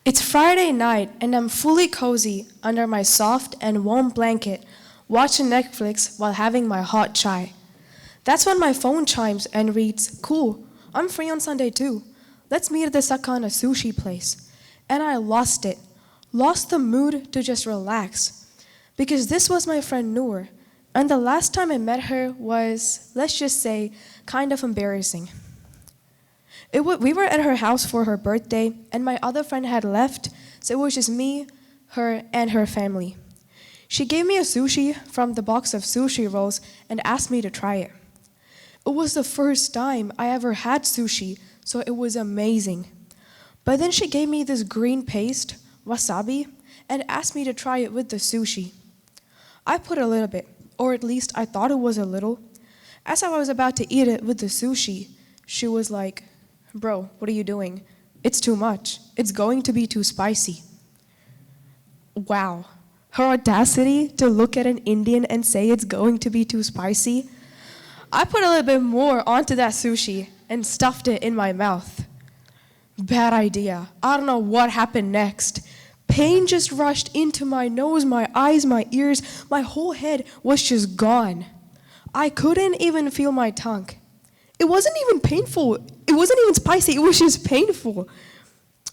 It's Friday night, and I'm fully cozy under my soft and warm blanket, watching Netflix while having my hot chai. That's when my phone chimes and reads, "Cool, I'm free on Sunday too. Let's meet at the Sakana sushi place." And I lost it, lost the mood to just relax. Because this was my friend Noor, and the last time I met her was, let's just say, kind of embarrassing. We were at her house for her birthday, and my other friend had left, so it was just me, her, and her family. She gave me a sushi from the box of sushi rolls and asked me to try it. It was the first time I ever had sushi, so it was amazing. But then she gave me this green paste, wasabi, and asked me to try it with the sushi. I put a little bit, or at least I thought it was a little. As I was about to eat it with the sushi, she was like, "Bro, what are you doing? It's too much. It's going to be too spicy." Wow. Her audacity to look at an Indian and say it's going to be too spicy. I put a little bit more onto that sushi and stuffed it in my mouth. Bad idea. I don't know what happened next. Pain just rushed into my nose, my eyes, my ears. My whole head was just gone. I couldn't even feel my tongue. It wasn't even painful. It wasn't even spicy. It was just painful.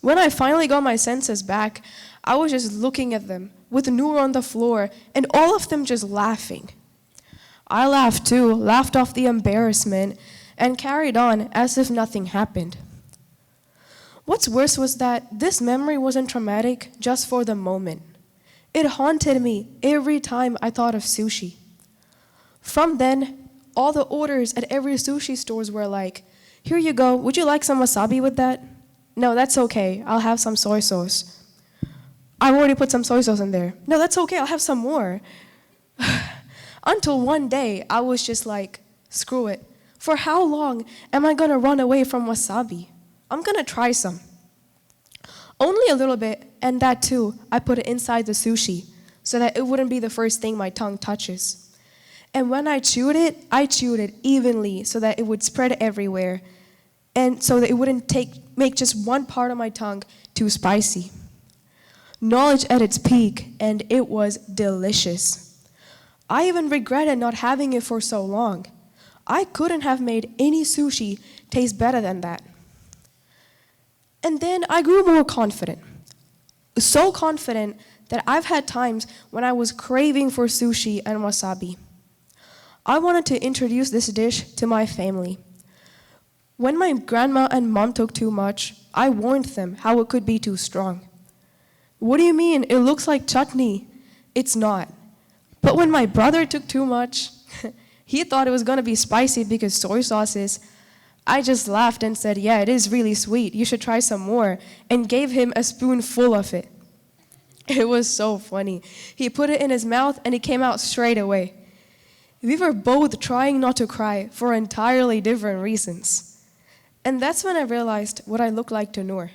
When I finally got my senses back, I was just looking at them with Noor on the floor and all of them just laughing. I laughed too, laughed off the embarrassment, and carried on as if nothing happened. What's worse was that this memory wasn't traumatic just for the moment. It haunted me every time I thought of sushi. From then, all the orders at every sushi stores were like, "Here you go, would you like some wasabi with that?" "No, that's okay, I'll have some soy sauce." "I've already put some soy sauce in there." "No, that's okay, I'll have some more." Until one day, I was just like, screw it. For how long am I gonna run away from wasabi? I'm gonna try some. Only a little bit, and that too, I put it inside the sushi so that it wouldn't be the first thing my tongue touches. And when I chewed it evenly so that it would spread everywhere, and so that it wouldn't make just one part of my tongue too spicy. Knowledge at its peak, and it was delicious. I even regretted not having it for so long. I couldn't have made any sushi taste better than that. And then I grew more confident. So confident that I've had times when I was craving for sushi and wasabi. I wanted to introduce this dish to my family. When my grandma and mom took too much, I warned them how it could be too strong. "What do you mean? It looks like chutney." "It's not." But when my brother took too much, he thought it was going to be spicy because soy sauce is. I just laughed and said, "Yeah, it is really sweet. You should try some more," and gave him a spoonful of it. It was so funny. He put it in his mouth and it came out straight away. We were both trying not to cry for entirely different reasons. And that's when I realized what I looked like to Noor.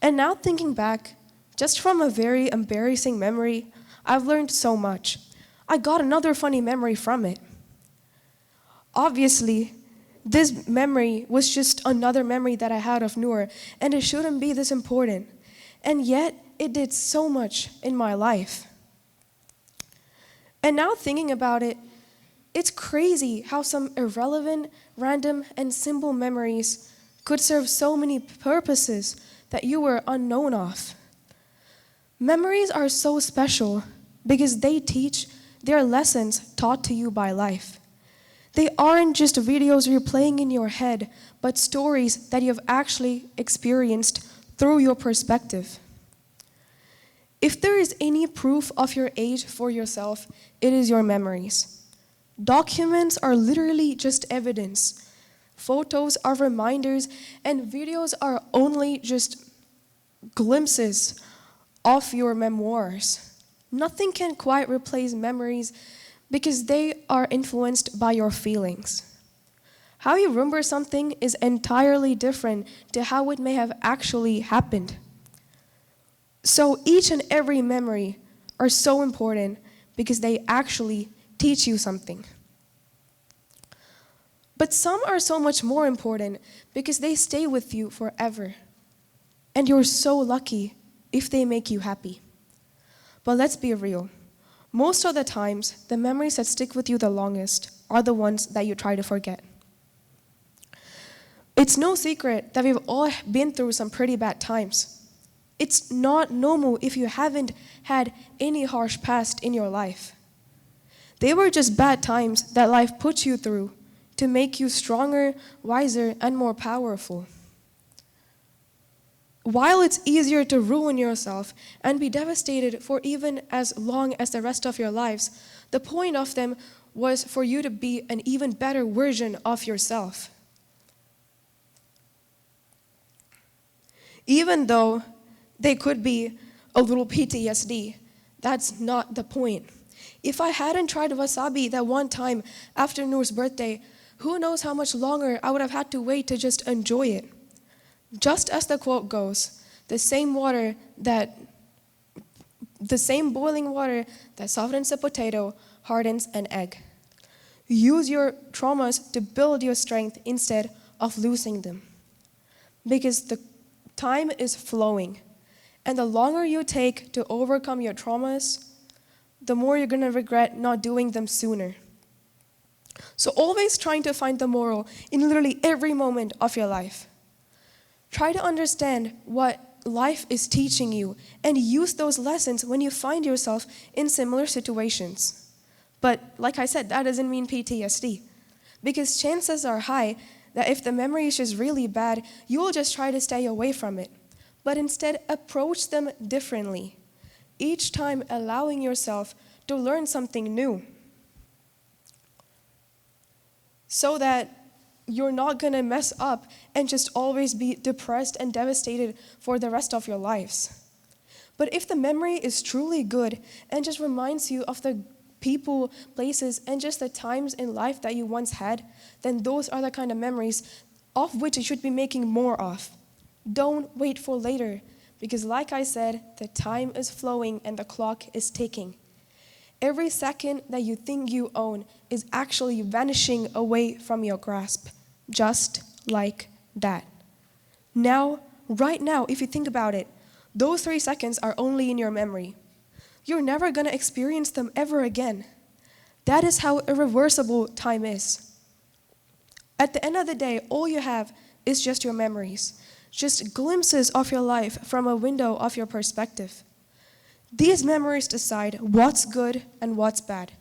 And now thinking back, just from a very embarrassing memory, I've learned so much. I got another funny memory from it. Obviously, this memory was just another memory that I had of Noor, and it shouldn't be this important. And yet, it did so much in my life. And now thinking about it, it's crazy how some irrelevant, random, and simple memories could serve so many purposes that you were unknown of. Memories are so special because they're lessons taught to you by life. They aren't just videos replaying in your head, but stories that you've actually experienced through your perspective. If there is any proof of your age for yourself, it is your memories. Documents are literally just evidence. Photos are reminders, and videos are only just glimpses of your memoirs. Nothing can quite replace memories because they are influenced by your feelings. How you remember something is entirely different to how it may have actually happened. So each and every memory are so important because they actually teach you something. But some are so much more important because they stay with you forever. And you're so lucky if they make you happy. But let's be real. Most of the times, the memories that stick with you the longest are the ones that you try to forget. It's no secret that we've all been through some pretty bad times. It's not normal if you haven't had any harsh past in your life. They were just bad times that life put you through to make you stronger, wiser, and more powerful. While it's easier to ruin yourself and be devastated for even as long as the rest of your lives, the point of them was for you to be an even better version of yourself. Even though they could be a little PTSD, that's not the point. If I hadn't tried wasabi that one time after Noor's birthday, who knows how much longer I would have had to wait to just enjoy it. Just as the quote goes, the same boiling water that softens a potato hardens an egg. Use your traumas to build your strength instead of losing them. Because the time is flowing, and the longer you take to overcome your traumas, the more you're going to regret not doing them sooner. So always trying to find the moral in literally every moment of your life. Try to understand what life is teaching you and use those lessons when you find yourself in similar situations. But like I said, that doesn't mean PTSD. Because chances are high that if the memory is just really bad, you will just try to stay away from it. But instead, approach them differently. Each time allowing yourself to learn something new. So that you're not going to mess up and just always be depressed and devastated for the rest of your lives. But if the memory is truly good and just reminds you of the people, places, and just the times in life that you once had, then those are the kind of memories of which you should be making more of. Don't wait for later, because like I said, the time is flowing and the clock is ticking. Every second that you think you own is actually vanishing away from your grasp, just like that. Now, right now, if you think about it, those 3 seconds are only in your memory. You're never going to experience them ever again. That is how irreversible time is. At the end of the day, all you have is just your memories, just glimpses of your life from a window of your perspective. These memories decide what's good and what's bad,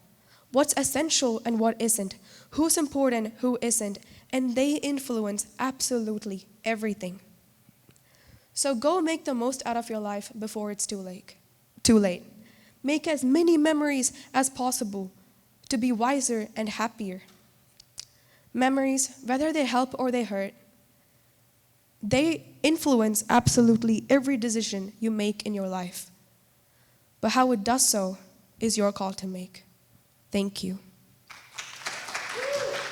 what's essential and what isn't, who's important, who isn't, and they influence absolutely everything. So go make the most out of your life before it's too late. Make as many memories as possible to be wiser and happier. Memories, whether they help or they hurt, they influence absolutely every decision you make in your life. But how it does so is your call to make. Thank you.